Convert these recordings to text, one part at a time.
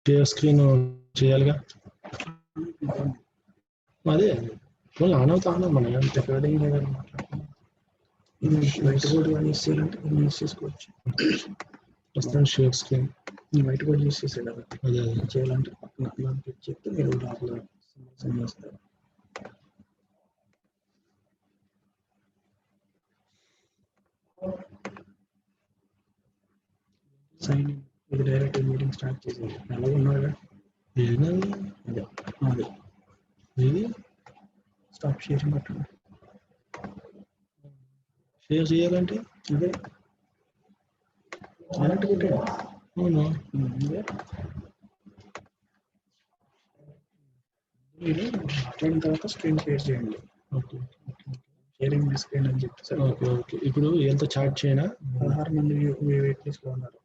Share screen చేయాలిగా. అదే phone on అవుతా మన రికార్డింగ్ వైట్ బోర్డ్ కానీ యూస్ చేయాలంటే యూస్ చేసుకోవచ్చు. ప్రస్తుతం share screen white board use చేసాడు అదే చేయాలంటే పక్కన క్లిక్ చేస్తే మీరు లోపల సెండ్ చేస్తారు. Sign in. ఇది డైరెక్ట్ మీటింగ్ స్టార్ట్ చేసేది. ఎలా ఉన్నారుగా ఏదైనా అదే అదే ఇది స్టాప్ షేరింగ్ బట్టండి. షేర్ చేయాలంటే అదే డైరెక్ట్ కొట్టండి. అవును అదే మీరు మాట్లాడిన తర్వాత స్క్రీన్ షేర్ చేయండి. ఓకే షేరింగ్ ది స్క్రీన్ అని చెప్పి సార్. ఓకే ఓకే ఇప్పుడు ఎంత చాట్ చేయనా 16 మంది వెయిట్ లిస్ట్లో ఉన్నారు.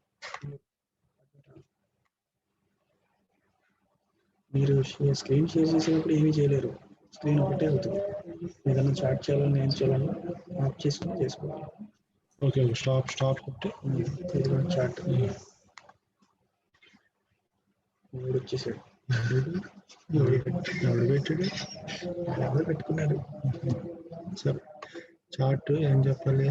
మీరు స్క్రీన్ షేర్ చేసేటప్పుడు ఏమీ చేయలేరు. స్క్రీన్ ఒకటే అవుతుంది. ఏదైనా చాట్ చేయాలని ఏం చేయాలన్నా ఆఫ్ చేసుకుని చేసుకోవాలి. ఓకే స్టాప్ కొట్టి ఇది చాట్ మూడు వచ్చేసాడు. ఎవరు పెట్టాడు ఎవరు పెట్టుకున్నాడు. సరే చాట్ ఏం చెప్పాలి.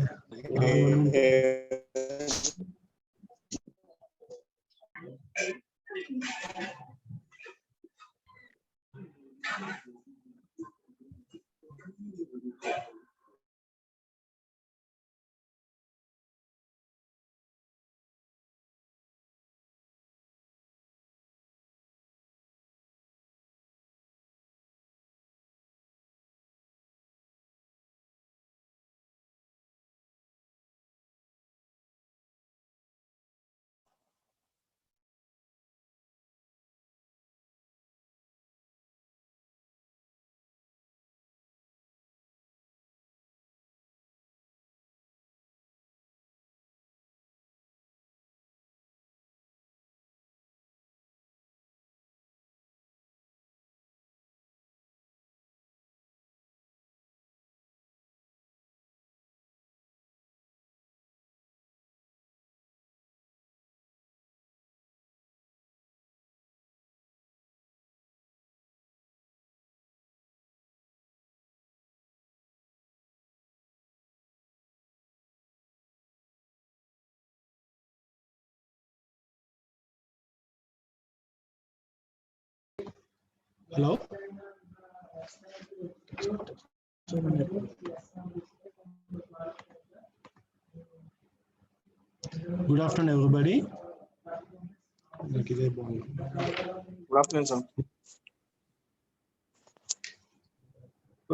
Hello good afternoon everybody. నాకు ఇదే బాగుంది. Good afternoon, sir.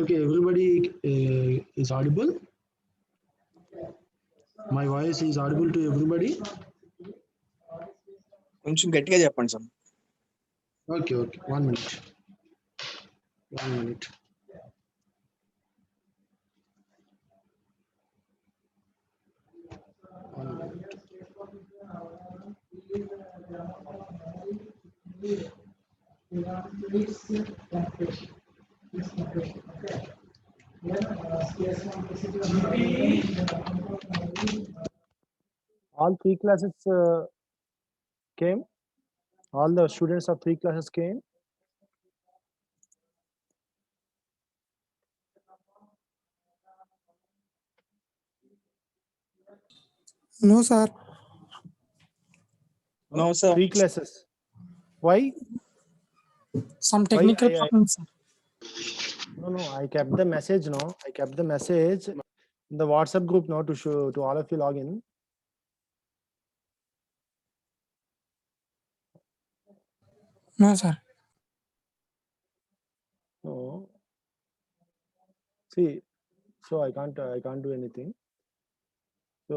Okay, everybody is audible. My voice is audible to everybody. కొంచెం గట్టిగా చెప్పండి sir. Okay, 1 minute. 1 minute. All three classes came. All the students of three classes came. No, sir. No, sir. Three classes. Why? Some technical problems, sir. No. I kept the message. No, I kept the message in the WhatsApp group. No, to show to all of you log in. No, sir. No. See, so I can't do anything. So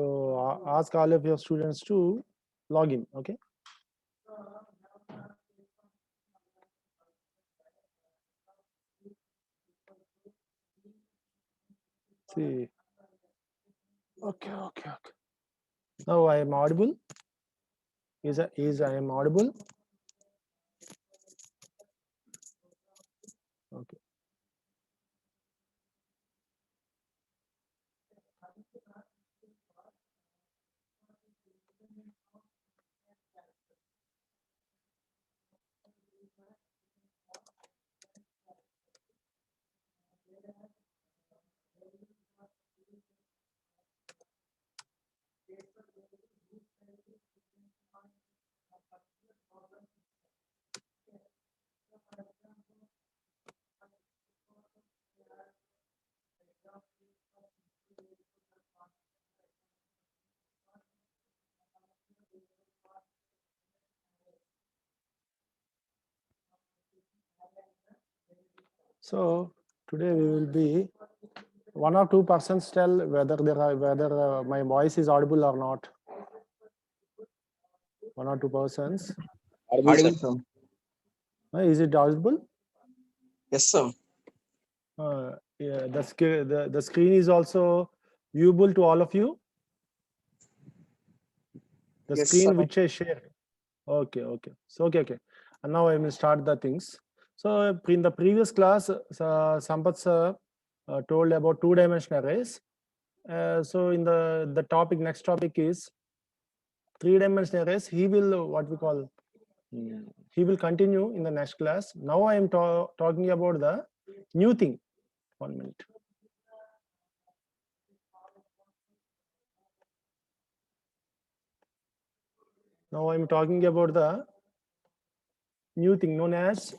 ask all of your students to log in. Okay. See. Okay. Now I am audible. Is I am audible? Okay. So today we will be 1 or 2 persons tell whether my voice is audible or not. 1 or 2 persons. Audible, sir. Is it audible? Yes, sir. Yeah, the screen is also viewable to all of you. The Yes, screen sir. which I shared. Okay. So okay. And now I will start the things. So in the previous class, Sampath sir told about two-dimensional arrays. So in the topic, next topic is three-dimensional arrays. He will he will continue in the next class. Now I am talking about the new thing. 1 minute. Now I'm talking about the new thing known as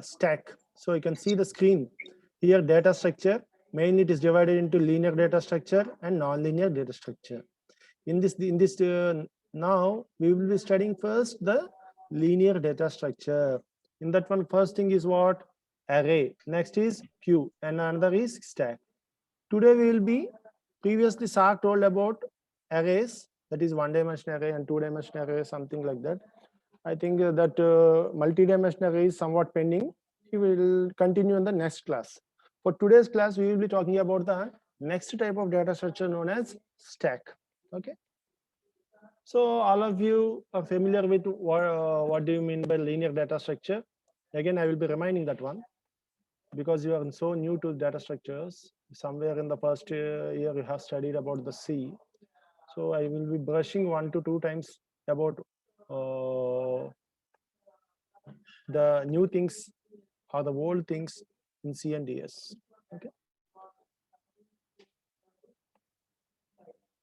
stack. So you can see the screen here. Data structure, mainly it is divided into linear data structure and non-linear data structure. In this now we will be studying first the linear data structure. In that one, first thing is what? Array. Next is queue, and another is stack. Today we will be, previously Sark told about arrays, that is one-dimensional array and two-dimensional array, something like that. I think that multi-dimensional array is somewhat pending. He will continue in the next class. For today's class, we will be talking about the next type of data structure known as stack. Okay. So all of you are familiar with what do you mean by linear data structure? Again, I will be reminding that one because you are so new to data structures. Somewhere in the first year you have studied about the C. So I will be brushing 1 to 2 times about the new things or the old things in C and DS. Okay.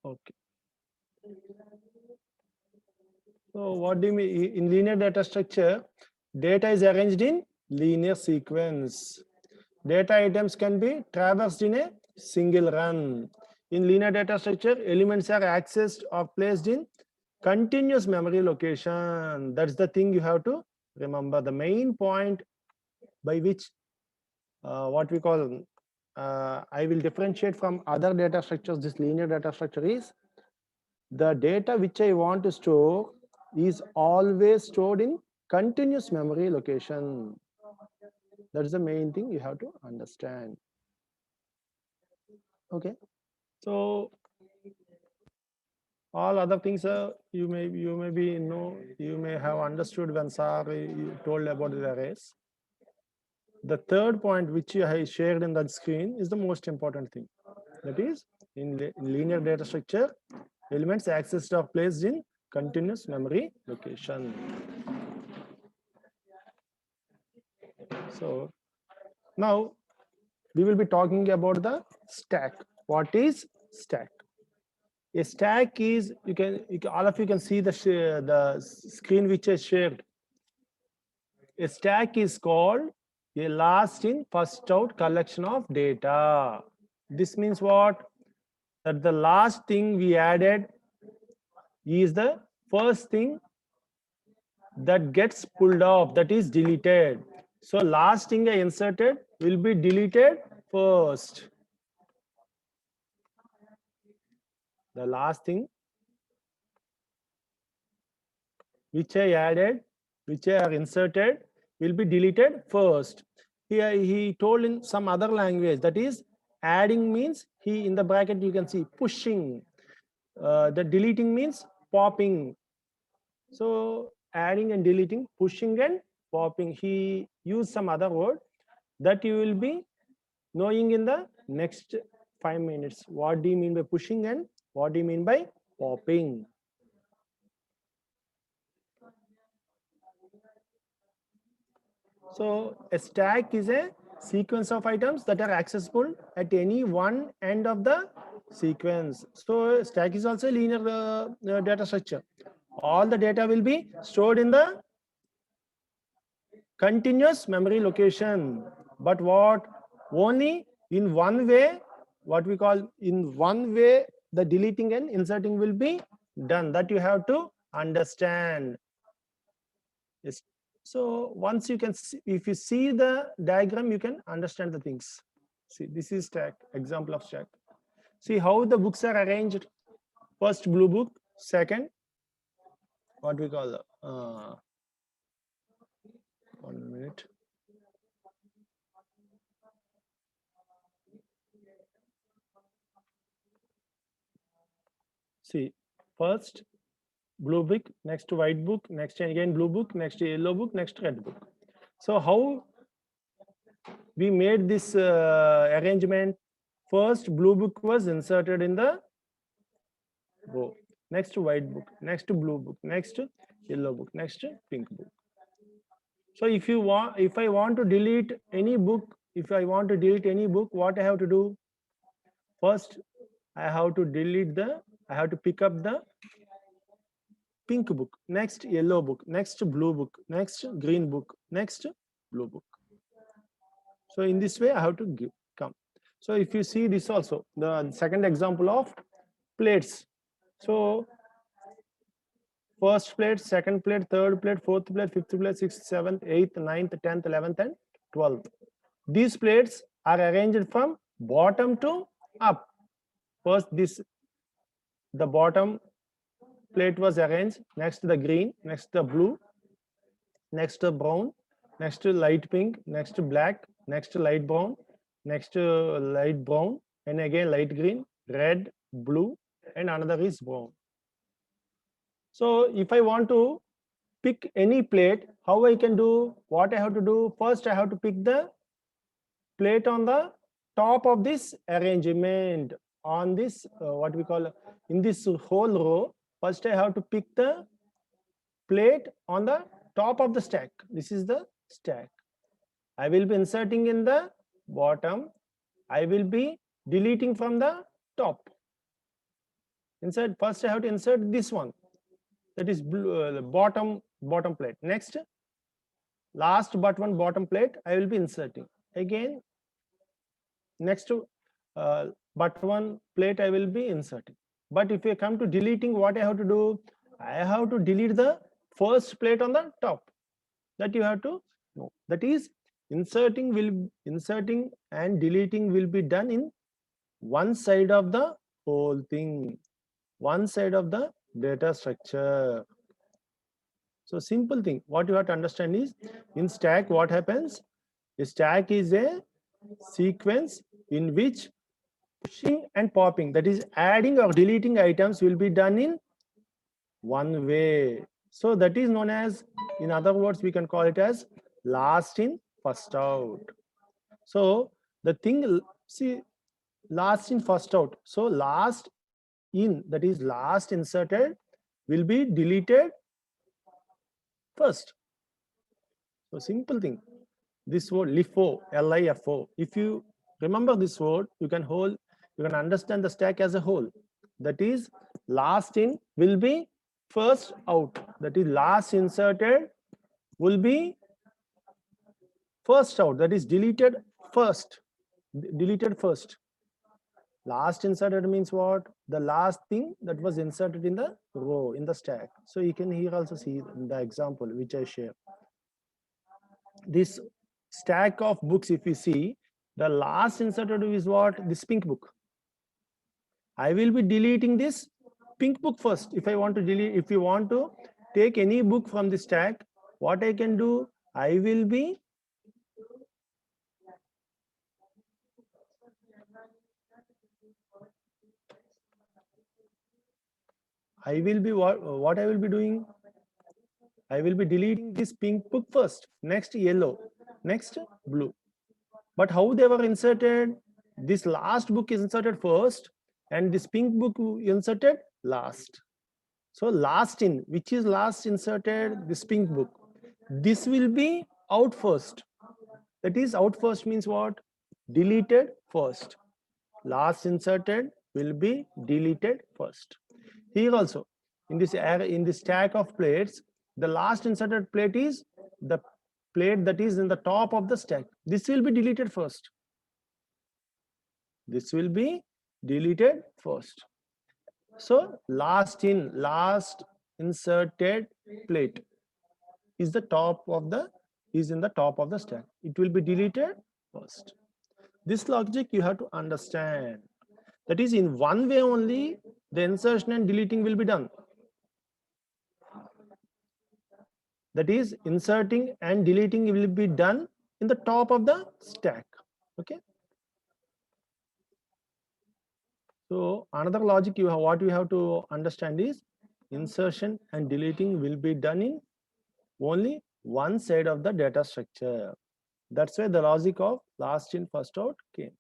Okay. So what do you mean in linear data structure? Data is arranged in linear sequence. Data items can be traversed in a single run. In linear data structure, elements are accessed or placed in continuous memory location. That's the thing you have to remember. The main point by which what we call I will differentiate from other data structures, this linear data structure is the data which I want to store is always stored in continuous memory location. That's the main thing you have to understand. Okay. So all other things you may be you may have understood when Sir told about the arrays. The third point which I shared in that screen is the most important thing. That is in linear data structure, elements accessed or placed in continuous memory location. So now we will be talking about the stack. What is stack? A stack is all of you can see the screen which I shared. A stack is called a last in first out collection of data. This means what? That the last thing we added is the first thing that gets pulled off, that is deleted. So last thing I inserted will be deleted first. The last thing which I added, which I have inserted, will be deleted first. Here he told in some other language, that is adding means he in the bracket you can see pushing. The deleting means popping. So adding and deleting, pushing and popping. He used some other word that you will be knowing in the next 5 minutes. What do you mean by pushing and what do you mean by popping? So a stack is a sequence of items that are accessible at any one end of the sequence. So stack is also a linear data structure. All the data will be stored in the continuous memory location. But what? Only in one way, what we call in one way, the deleting and inserting will be done. That you have to understand. So once you can see, if you see the diagram, you can understand the things. See, this is stack, example of stack. See how the books are arranged. First blue book, second, what we call, 1 minute. See, first blue book, next white book, next again blue book, next yellow book, next red book. So how we made this arrangement? First blue book was inserted in the row, next white book, next blue book, next yellow book, next pink book. So if I want to delete any book, what I have to do? First, I have to pick up the pink book, next yellow book, next blue book, next green book, next blue book. So in this way I have to come. So if you see this also, the second example of plates. So first plate, second plate, third plate, fourth plate, fifth plate, sixth, seventh, eighth, ninth, 10th, 11th, and 12th. These plates are arranged from bottom to up. First, the bottom plate was arranged, next the green, next the blue, next the brown, next light pink, next black, next light brown, next light brown, and again light green, red, blue, and another is brown. So if I want to pick any plate, how I can do? What I have to do? First, I have to pick the plate on the top of this arrangement, on this what we call, in this whole row. First, I have to pick the plate on the top of the stack. This is the stack. I will be inserting in the bottom. I will be deleting from the top. Insert. First, I have to insert this one. That is blue, the bottom plate. Next, last but one bottom plate, I will be inserting. Again, next but one plate I will be inserting. But if you come to deleting, what I have to do? I have to delete the first plate on the top. That you have to know. That is, inserting and deleting will be done in one side of the whole thing, one side of the data structure. So simple thing, what you have to understand is, in stack what happens? A stack is a sequence in which pushing and popping, that is adding or deleting items, will be done in one way. So that is known as, in other words, we can call it as last in, first out. So the thing, see, last in, first out. So last in, that is last inserted, will be deleted first. So simple thing. This word LIFO, LIFO. If you remember this word, you can understand the stack as a whole. That is, last in will be first out. That is, last inserted will be first out. That is deleted first. Last inserted means what? The last thing that was inserted in the row, in the stack. So you can here also see the example which I share. This stack of books, if you see, the last inserted is what? This pink book. I will be deleting this pink book first. If I want to delete, if you want to take any book from the stack, what I can do? I will be what I will be doing? I will be deleting this pink book first, next yellow, next blue. But how they were inserted? This last book is inserted first and this pink book inserted last. So last in, which is last inserted? This pink book. This will be out first. That is, out first means what? Deleted first. Last inserted will be deleted first. Here also, in this stack of plates, the last inserted plate is the plate that is in the top of the stack. This will be deleted first. This will be deleted first. So last in, last inserted plate is in the top of the stack. It will be deleted first. This logic you have to understand. That is, in one way only the insertion and deleting will be done. That is, inserting and deleting will be done in the top of the stack. Okay. So another logic what you have to understand is insertion and deleting will be done in only one side of the data structure. That's why the logic of last in first out came.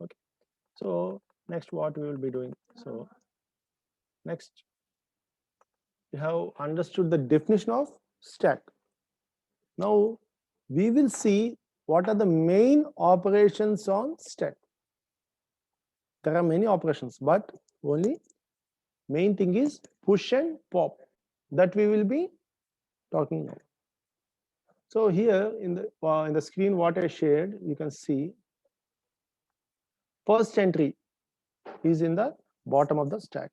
Okay. So next what we will be doing. So next we have understood the definition of stack. Now we will see what are the main operations on stack. There are many operations, but only main thing is push and pop that we will be talking now. So here in the screen what I shared, you can see first entry is in the bottom of the stack.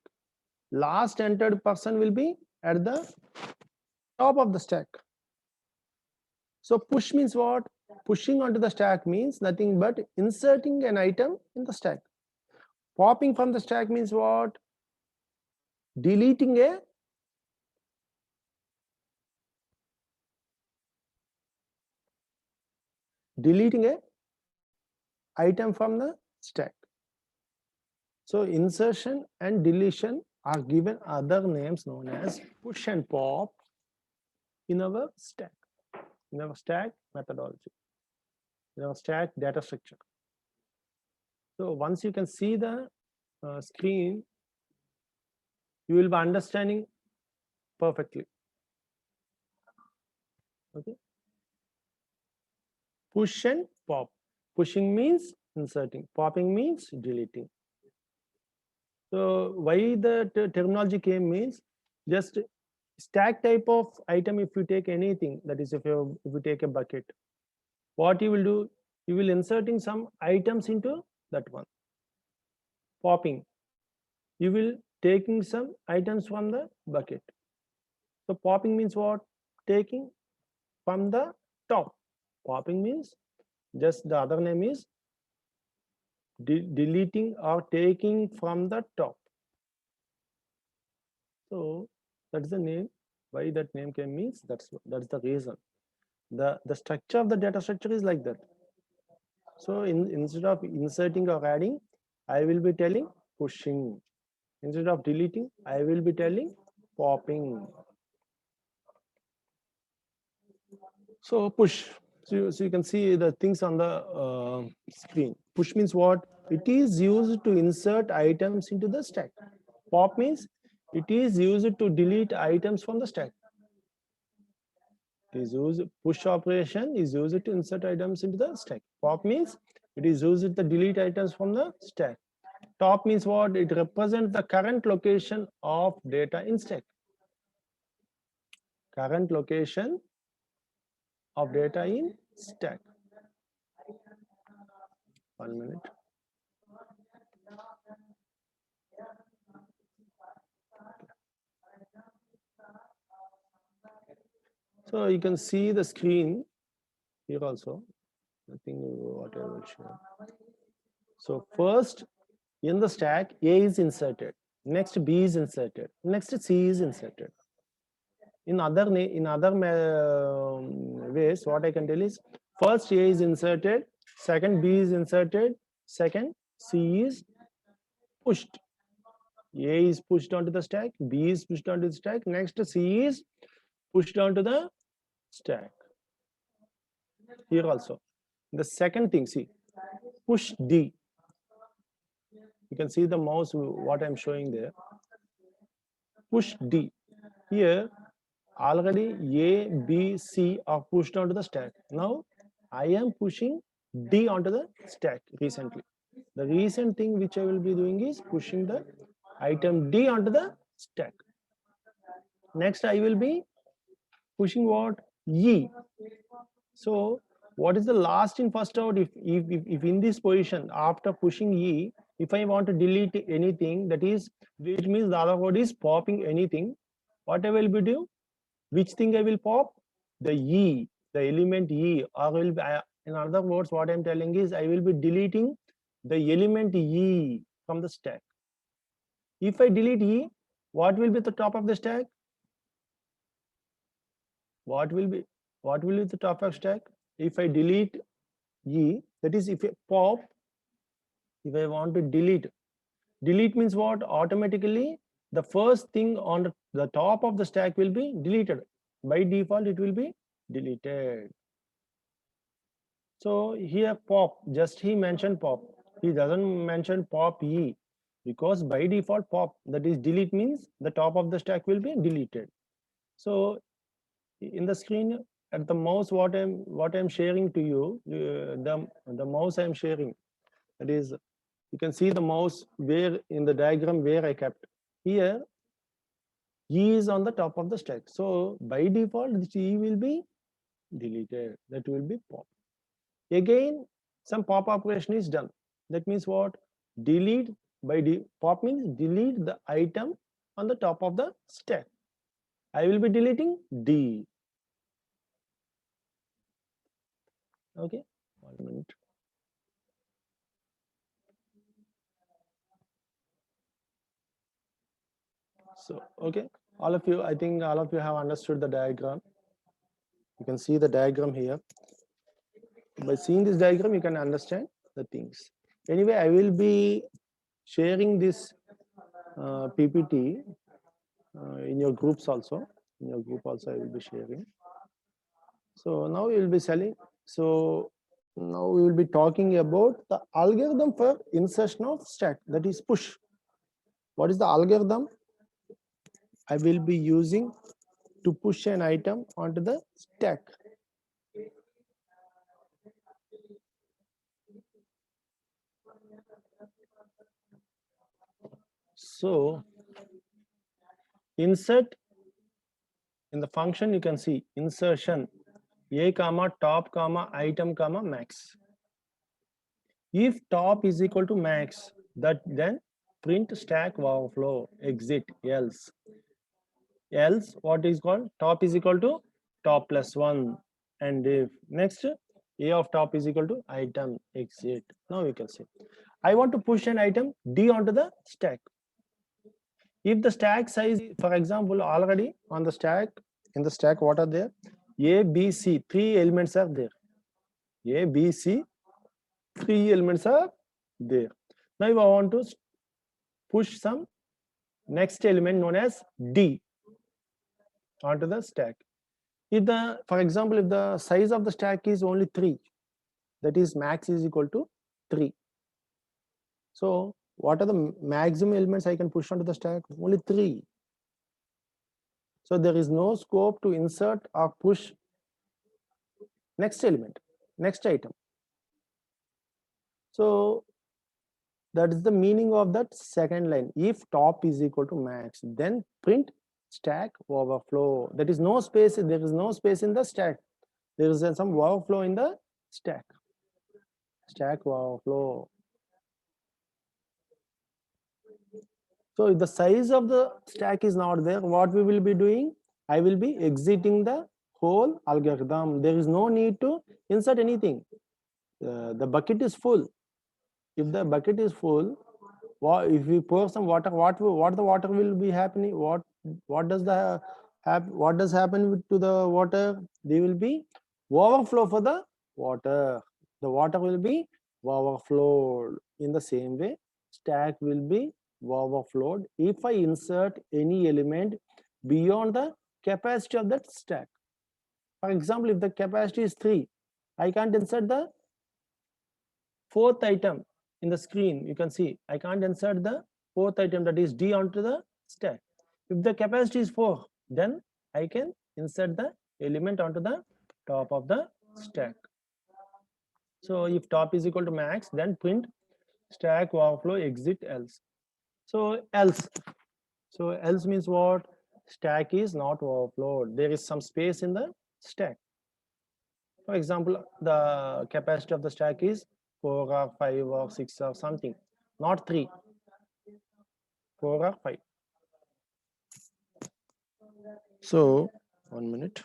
Last entered person will be at the top of the stack. So push means what? Pushing onto the stack means nothing but inserting an item in the stack. Popping from the stack means what? Deleting a item from the stack. So insertion and deletion are given other names known as push and pop in our stack methodology, in our stack data structure. So once you can see the screen, you will be understanding perfectly. Okay. Push and pop. Pushing means inserting, popping means deleting. So why the terminology came means just stack type of item. If you take anything, that is if you take a bucket, what you will do, you will inserting some items into that one. Popping, you will taking some items from the bucket. So popping means what? Taking from the top. Popping means just the other name is deleting or taking from the top. So that's the name. Why that name came means that's the reason. The structure of the data structure is like that. So instead of inserting or adding, I will be telling pushing. Instead of deleting, I will be telling popping. So push. So you can see the things on the screen. Push means what? It is used to insert items into the stack. Pop means it is used to delete items from the stack. Push operation is used to insert items into the stack. Pop means it is used to delete items from the stack. Top means what? It represents the current location of data in stack. Current location of data in stack. 1 minute. So you can see the screen here also. I think what I will show. So first in the stack, A is inserted. Next B is inserted. Next C is inserted. In other ways, what I can tell is first A is inserted, second B is inserted, second C is pushed. A is pushed onto the stack, B is pushed onto the stack, next C is pushed onto the stack. Here also. The second thing, see, push D. You can see the mouse, what I'm showing there. Push D. Here, already A, B, C are pushed onto the stack. Now, I am pushing D onto the stack recently. The recent thing which I will be doing is pushing the item D onto the stack. Next, I will be pushing what? E. So, what is the last in first out? If in this position, after pushing E, if I want to delete anything, that is, which means the other word is popping anything, what I will be doing? Which thing I will pop? The E, the element E, or will be, in other words, what I'm telling is I will be deleting the element E from the stack. If I delete E, what will be the top of the stack? What will be the top of stack? If I delete E, that is if I pop, if I want to delete means what? Automatically the first thing on the top of the stack will be deleted. By default it will be deleted. So here pop, just he mentioned pop, he doesn't mention pop E, because by default pop, that is delete, means the top of the stack will be deleted. So in the screen at the mouse, what I'm sharing to you, the mouse I'm sharing, that is, you can see the mouse where in the diagram where I kept. Here E is on the top of the stack, so by default this E will be deleted, that will be pop. Again some pop operation is done. That means what? Delete by pop means delete the item on the top of the stack. I will be deleting D. Okay, 1 minute. So okay, all of you, I think all of you have understood the diagram. You can see the diagram here. By seeing this diagram you can understand the things. Anyway, I will be sharing this PPT in your groups also. In your group also I will be sharing. So now we will be selling. So now we will be talking about the algorithm for insertion of stack, that is push. What is the algorithm I will be using to push an item onto the stack? So insert, in the function you can see insertion a comma top comma item comma max. If top is equal to max, that then print stack overflow exit, else what is called top is equal to top plus 1, and if next a of top is equal to item exit. Now you can see I want to push an item D onto the stack. If the stack size, for example, already on the stack, in the stack what are there? A, B, C, 3 elements are there. A, B, C, 3 elements are there. Now if I want to push some next element known as D onto the stack. If the, for example, if the size of the stack is only 3, that is max is equal to 3. So what are the maximum elements I can push onto the stack? Only 3. So there is no scope to insert or push next element, next item. So that is the meaning of that second line. If top is equal to max, then print stack overflow. That is no space, there is no space in the stack. There is some overflow in the stack. Stack overflow. So if the size of the stack is not there, what we will be doing? I will be exiting the whole algorithm. There is no need to insert anything. The bucket is full. If the bucket is full, if we pour some water, what the water will be happening? What does happen to the water? There will be overflow for the water. The water will be overflowed. In the same way, stack will be overflowed if I insert any element beyond the capacity of that stack. For example, if the capacity is 3, I can't insert the 4th item in the screen. You can see I can't insert the 4th item, that is D, onto the stack. If the capacity is 4, then I can insert the element onto the top of the stack. So if top is equal to max, then print stack overflow exit else. So else means what? Stack is not overflowed. There is some space in the stack. For example, the capacity of the stack is 4 or 5 or 6 or something, not 3, 4 or 5. So 1 minute.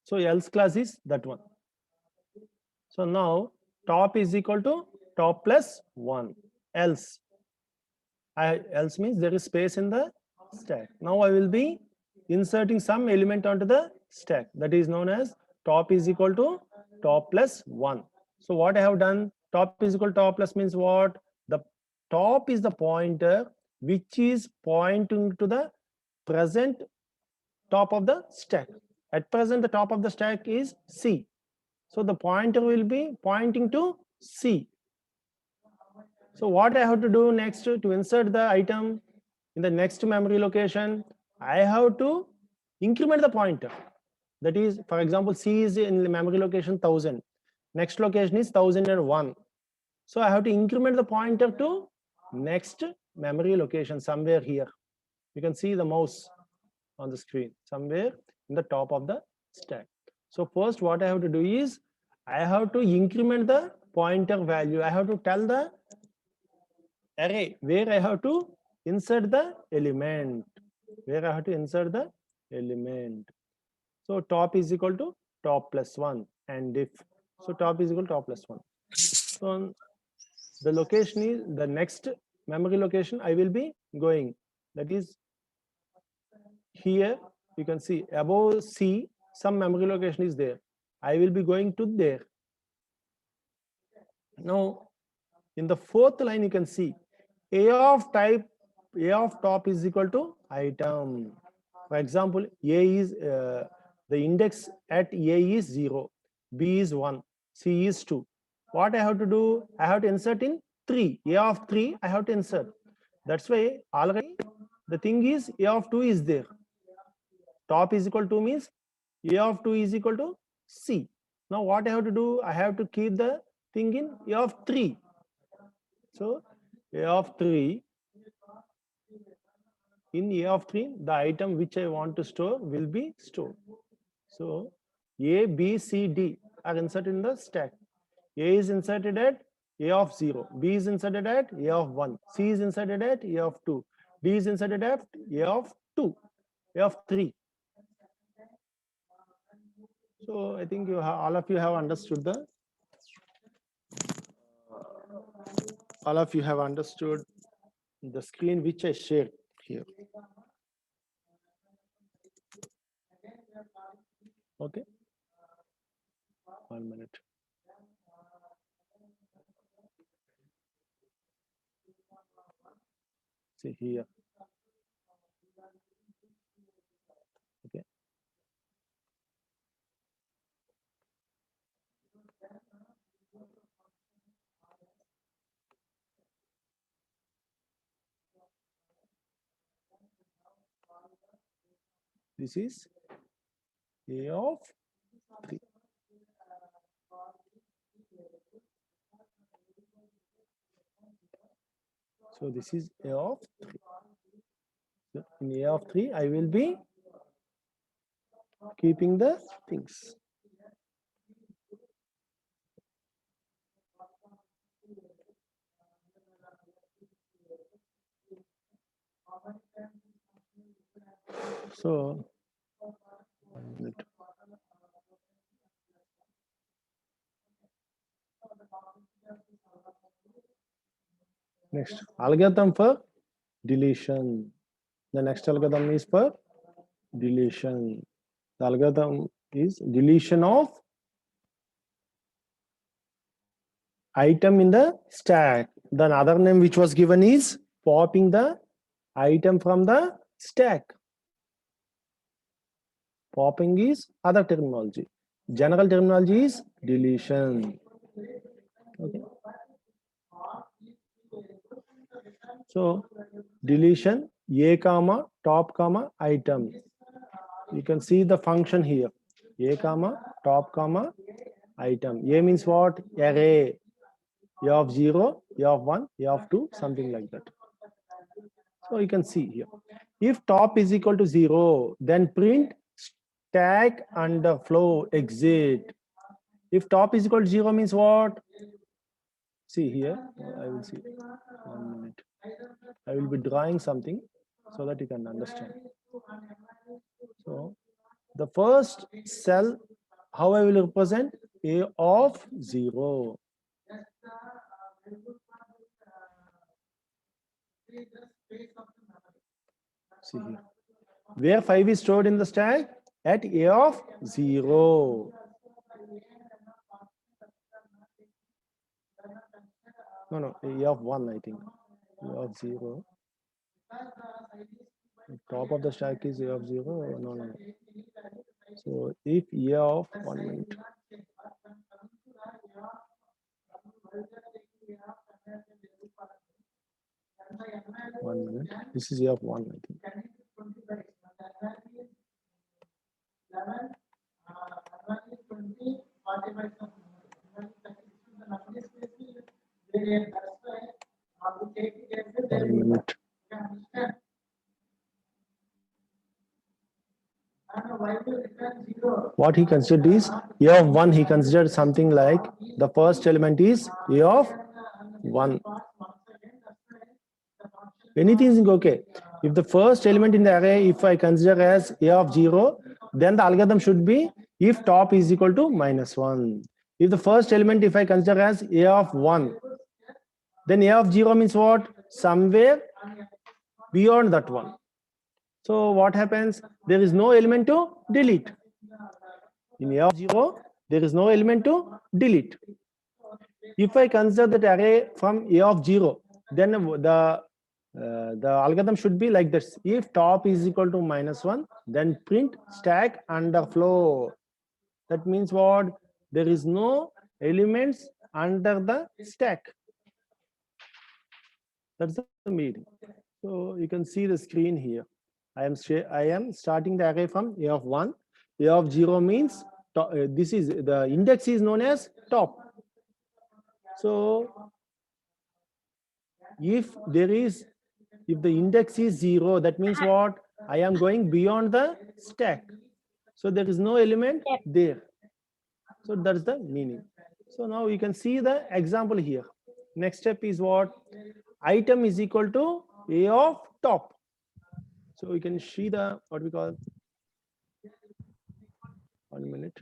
So else class is that one. So now top is equal to top plus 1. Else. Else means there is space in the stack. Now I will be inserting some element onto the stack. That is known as top is equal to top plus 1. So what I have done, top is equal to top plus means what? The top is the pointer which is pointing to the present top of the stack. At present, the top of the stack is C. So the pointer will be pointing to C. So what I have to do next to insert the item in the next memory location, I have to increment the pointer. That is, for example, C is in the memory location 1000. Next location is 1001. So I have to increment the pointer to next memory location somewhere here. You can see the mouse on the screen somewhere in the top of the stack. So first what I have to do is I have to increment the pointer value. I have to tell the array where I have to insert the element. Where I have to insert the element. So top is equal to top plus 1 and if. So top is equal to top plus 1. So the location is the next memory location I will be going. That is here you can see above C some memory location is there. I will be going to there. Now in the fourth line you can see A of top is equal to item. For example, A is the index at A is 0, B is 1, C is 2. What I have to do? I have to insert in 3. A of 3 I have to insert. That's why already the thing is A of 2 is there. Top is equal to means A of 2 is equal to C. Now what I have to do? I have to keep the thing in A of 3. So A of 3, in A of 3, the item which I want to store will be stored. So A, B, C, D are inserted in the stack. A is inserted at A of 0, B is inserted at A of 1, C is inserted at A of 2, D is inserted at A of 2, A of 3. So I think all of you have understood the screen which I shared here. Okay. 1 minute. See here. Okay. This is A of 3. So this is A of 3. So in A of 3, I will be keeping the things. So 1 minute. Next, algorithm for deletion. The next algorithm is for deletion. The algorithm is deletion of item in the stack. The other name which was given is popping the item from the stack. Popping is other terminology. General terminology is deletion. Okay. So deletion A comma top comma item. You can see the function here. A comma top comma item. A means what? Array. A of 0, A of 1, A of 2, something like that. So you can see here. If top is equal to 0, then print stack underflow exit. If top is equal to 0 means what? See here, I will see. 1 minute. I will be drawing something. so that you can understand. So the first cell, how I will represent? A of 0. See here. Where 5 is stored in the stack? At A of 0. No, A of 1, I think. A of 0. Top of the stack is A of 0. No. So if A of 1 minute. 1 minute. This is A of 1, I think. Minute. What he considered is A of 1, he considered something like the first element is A of 1. Anything is okay. If the first element in the array, if I consider as A of 0, then the algorithm should be if top is equal to -1. If the first element, if I consider as A of 1, then A of 0 means what? Somewhere beyond that one. So what happens? There is no element to delete. In A of 0, there is no element to delete. If I consider that array from A of 0, then the algorithm should be like this. If top is equal to -1, then print stack underflow. That means what? There is no elements under the stack. That's the meaning. So you can see the screen here. I am starting the array from A of 1. A of 0 means this is the index is known as top. So if the index is 0, that means what? I am going beyond the stack. So there is no element there. So that's the meaning. So now you can see the example here. Next step is what? Item is equal to A of top. So we can see the what we call 1 minute.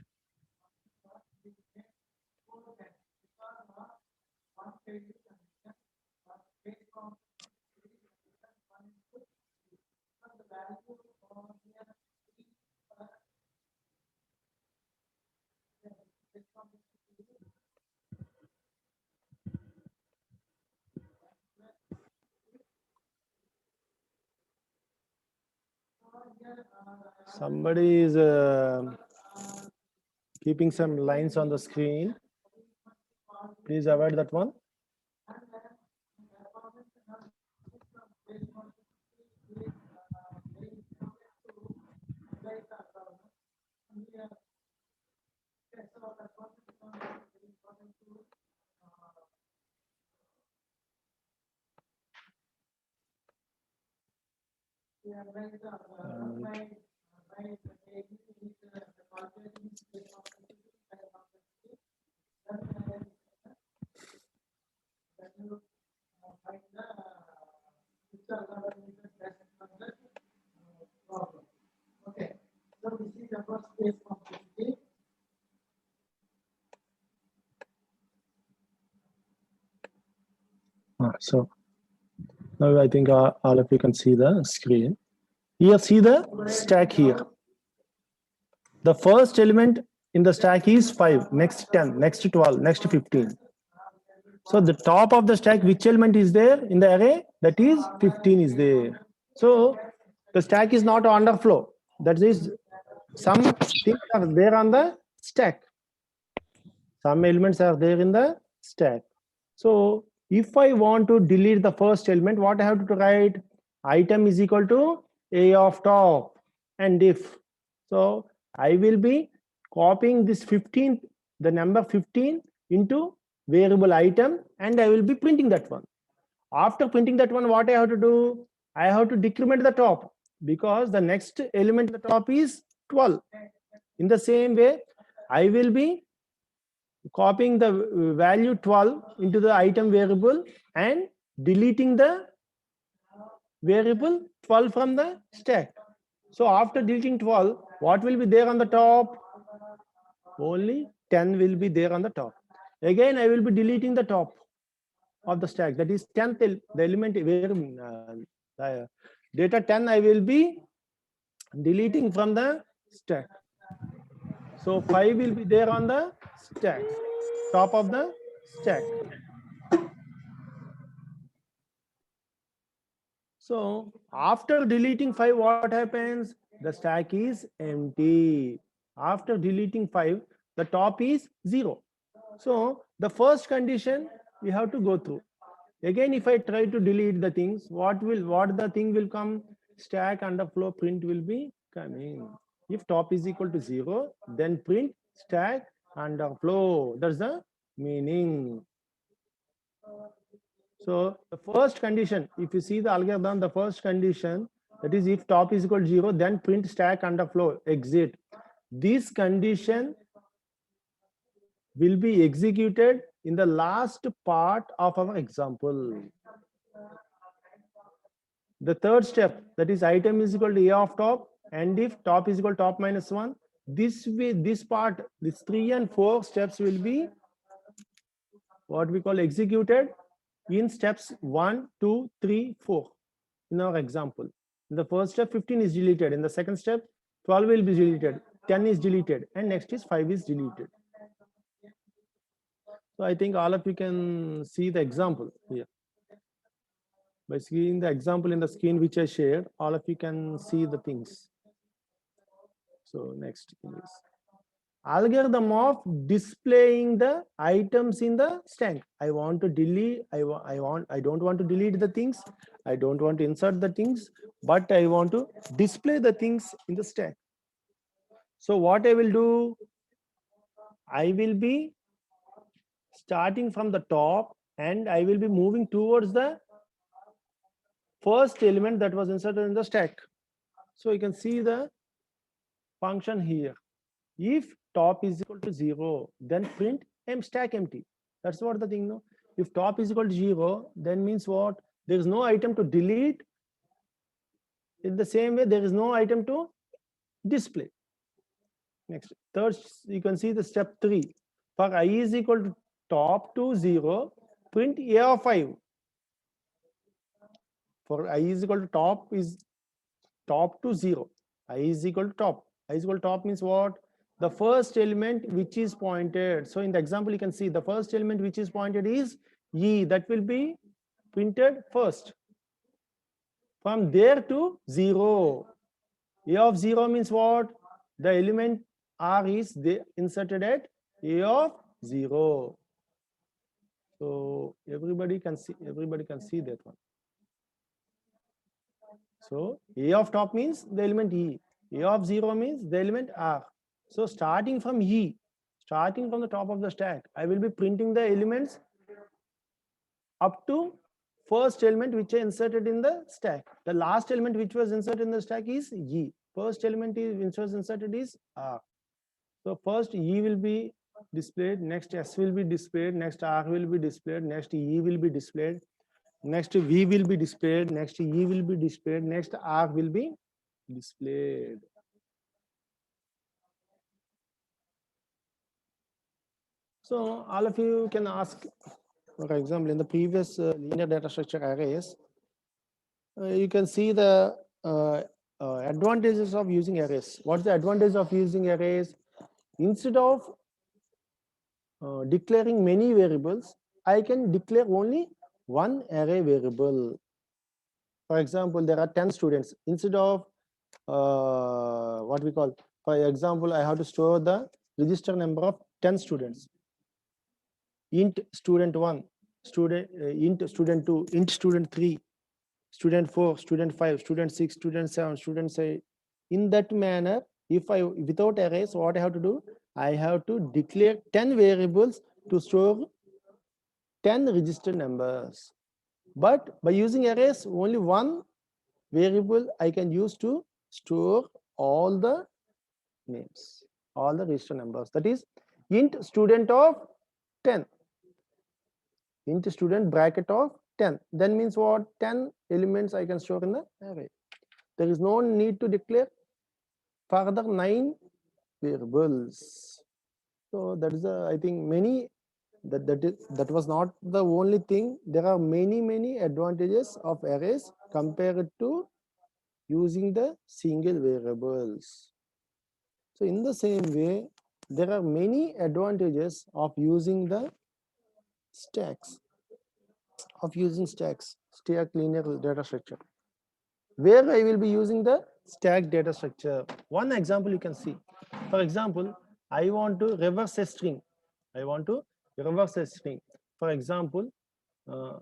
Somebody is keeping some lines on the screen. Please avoid that one. So now I think all of you can see the screen. Here, see the stack here. The first element in the stack is 5, next 10, next 12, next 15. So the top of the stack, which element is there in the array? That is 15 is there. So the stack is not underflow. That is, some things are there on the stack. Some elements are there in the stack. So if I want to delete the first element, what I have to write? Item is equal to A of top. And if so, I will be copying this 15, the number 15 into variable item, and I will be printing that one. After printing that one, what I have to do? I have to decrement the top because the next element at the top is 12. In the same way, I will be copying the value 12 into the item variable and deleting the variable 12 from the stack. So after deleting 12, what will be there on the top? Only 10 will be there on the top. Again, I will be deleting the top of the stack. That is 10th, the element where data 10 I will be deleting from the stack. So 5 will be there on the stack, top of the stack. So after deleting 5, what happens? The stack is empty. After deleting 5, the top is 0. So the first condition we have to go through. Again, if I try to delete the things, what the thing will come? Stack underflow print will be coming. If top is equal to 0, then print stack underflow. That's the meaning. So the first condition, if you see the algorithm, the first condition, that is if top is equal to 0, then print stack underflow exit. This condition will be executed in the last part of our example. The third step, that is item is equal to a of top, and if top is equal to top minus 1, this part, this 3 and 4 steps will be what we call executed in steps 1, 2, 3, 4 in our example. In the first step, 15 is deleted. In the second step, 12 will be deleted, 10 is deleted, and next is 5 is deleted. So I think all of you can see the example here. By seeing the example in the screen which I shared, all of you can see the things. So next is algorithm of displaying the items in the stack. I want to delete, I don't want to delete the things, I don't want to insert the things, but I want to display the things in the stack. So what I will do, I will be starting from the top and I will be moving towards the first element that was inserted in the stack. So you can see the function here. If top is equal to 0, then print stack empty. That's what the thing. No, if top is equal to 0, then means what? There is no item to delete. In the same way, there is no item to display. Next, third, you can see the step 3. For I is equal to top to 0, print a of 5. For I is equal to top is top to 0. I is equal to top. I is equal to top means what? The first element which is pointed. So in the example, you can see the first element which is pointed is E. That will be printed first. From there to 0. A of 0 means what? The element R is inserted at A of 0. So everybody can see that one. So A of top means the element E. A of 0 means the element R. So starting from E, starting from the top of the stack, I will be printing the elements up to first element which I inserted in the stack. The last element which was inserted in the stack is E. First element which was inserted is R. So first E will be displayed, next S will be displayed, next R will be displayed, next E will be displayed, next V will be displayed, next E will be displayed, next R will be displayed. So all of you can ask, for example, in the previous linear data structure arrays, you can see the advantages of using arrays. What's the advantage of using arrays? Instead of declaring many variables, I can declare only one array variable. For example, there are 10 students. Instead of what we call, for example, I have to store the register number of 10 students. Int student 1, int student 2, int student 3, student 4, student 5, student 6, student 7, student 8. In that manner, if I without arrays, what I have to do? I have to declare 10 variables to store 10 register numbers. But by using arrays, only one variable I can use to store all the names, all the register numbers. That is int student of 10, int student bracket of 10. Then means what? 10 elements I can store in the array. There is no need to declare further 9 variables. So that is I think many that was not the only thing. There are many advantages of arrays compared to using the single variables. So in the same way, there are many advantages of using the stacks, stack linear data structure, where I will be using the stack data structure. One example you can see. For example, I want to reverse a string. For example, uh,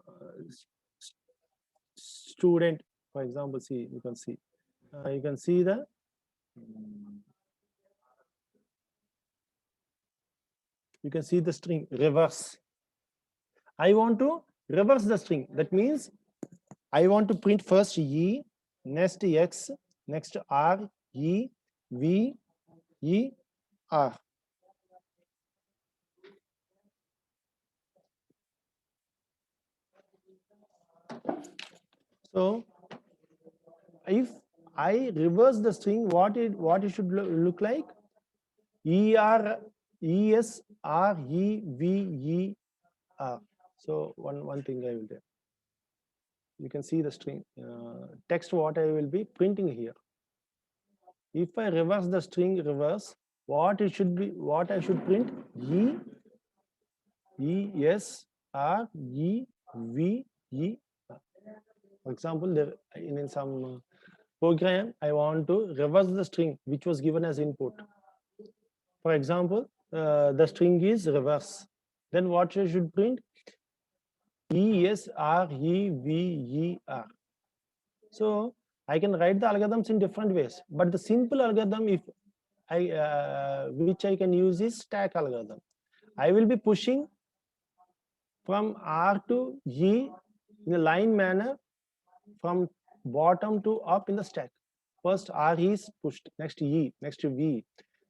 student. For example, see, you can see the string reverse. I want to reverse the string. That means I want to print first E, next X, next R, E, V, E, R. So if I reverse the string, what it should look like? E R E S R E V E R. So one thing I will do. You can see the string text what I will be printing here. If I reverse the string reverse, what I should print? E S R E V E R. For example, there in some program I want to reverse the string which was given as input. For example, the string is reverse. Then what I should print? E S R E V E R. So I can write the algorithms in different ways, but the simple algorithm if which I can use is stack algorithm. I will be pushing from R to E in a line manner from bottom to up in the stack. First R is pushed, next E, next V,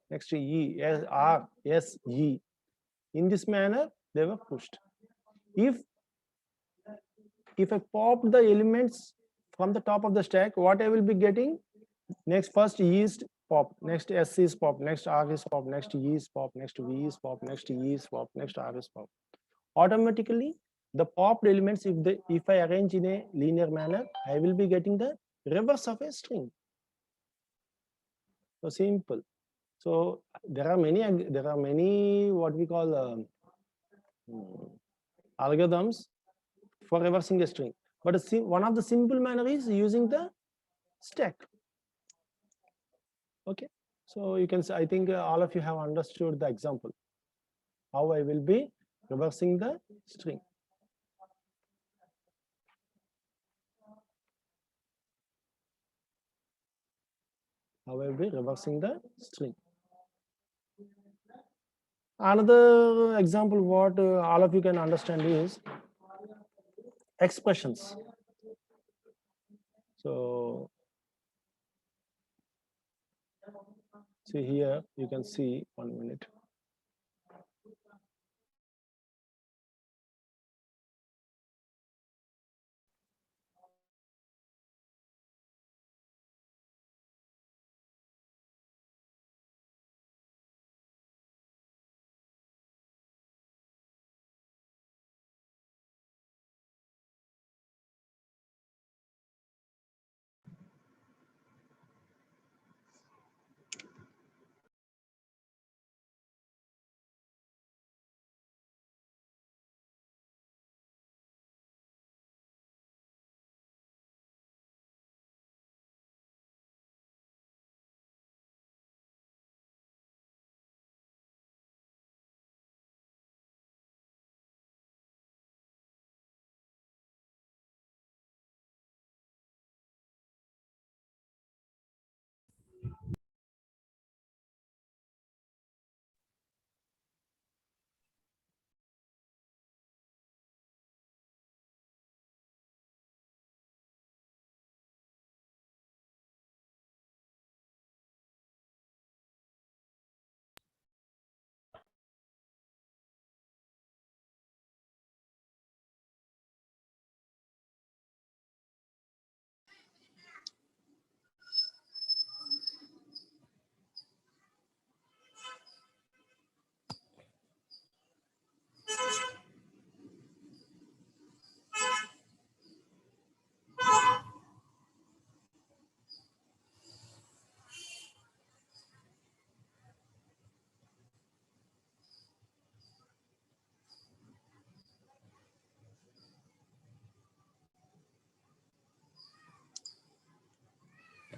next E, S, R, S, E. In this manner, they were pushed. If I pop the elements from the top of the stack, what I will be getting? Next, first E is pop, next S is pop, next R is pop, next E is pop, next V is pop, next E is pop, next R is pop. Automatically, the popped elements, if I arrange in a linear manner, I will be getting the reverse of a string. So simple. So there are many what we call algorithms for reversing a string, but one of the simple manner is using the stack. Okay, so you can say, I think all of you have understood the example how I will be reversing the string. How I will be reversing the string. Another example what all of you can understand is expressions. So see here, you can see 1 minute.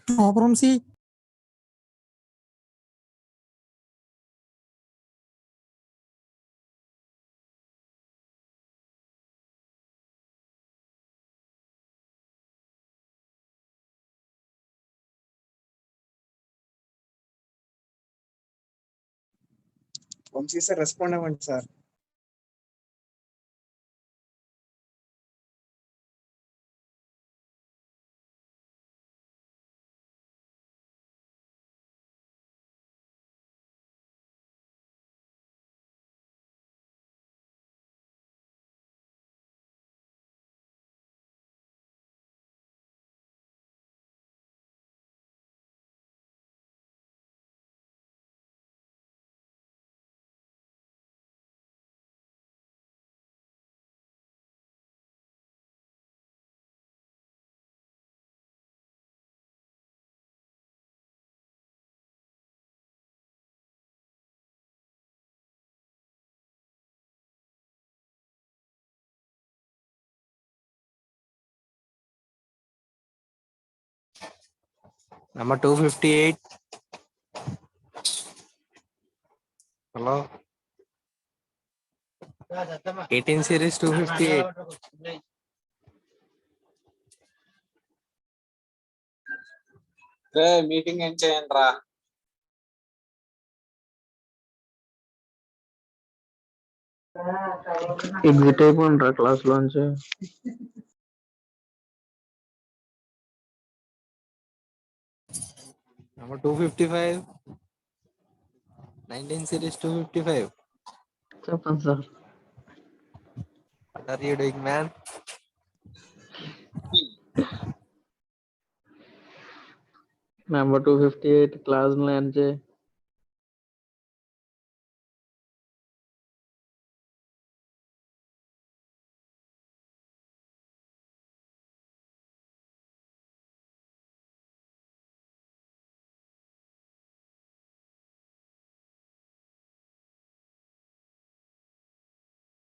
Draw from C. Vamshi sir respond అవ్వండి sir. Number 258. Hello. 18 series 258. Meeting ఏం చేయండి రా. Exit అయిపోండి class లోంచి. Number 255. 19 series 255. చెప్పండి sir. What are you doing, man? Number 258 class land చేయి.